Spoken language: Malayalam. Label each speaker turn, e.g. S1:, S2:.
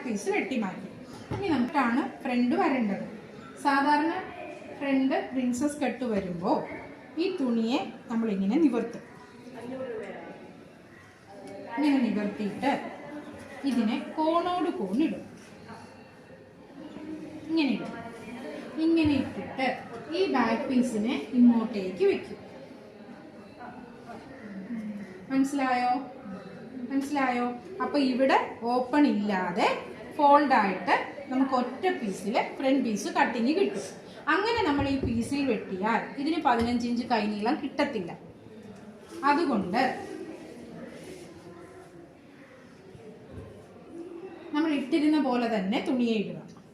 S1: പീസ് വെട്ടി മാറ്റി. ഇനി നമുക്കാണ് ഫ്രണ്ട് വരേണ്ടത്. സാധാരണ ഫ്രണ്ട് പ്രിൻസസ് കട്ട് വരുമ്പോൾ ഈ തുണിയെ നമ്മളിങ്ങനെ നിവർത്തും. ഇങ്ങനെ നിവർത്തിയിട്ട് ഇതിനെ കോണോട് കോണിടും. ഇങ്ങനെ ഇടും. ഇങ്ങനെ ഇട്ടിട്ട് ഈ ബാക്ക് പീസിനെ ഇങ്ങോട്ടേക്ക് വെക്കും. മനസ്സിലായോ? മനസ്സിലായോ? അപ്പൊ ഇവിടെ ഓപ്പൺ ഇല്ലാതെ ഫോൾഡ് ആയിട്ട് നമുക്ക് ഒറ്റ പീസിൽ ഫ്രണ്ട് പീസ് കട്ടിങ് കിട്ടും. അങ്ങനെ നമ്മൾ ഈ പീസിൽ വെട്ടിയാൽ ഇതിന് 15 ഇഞ്ച് കൈനീളം കിട്ടത്തില്ല. അതുകൊണ്ട് നമ്മൾ ഇട്ടിരുന്ന പോലെ തന്നെ തുണിയെ ഇടുക.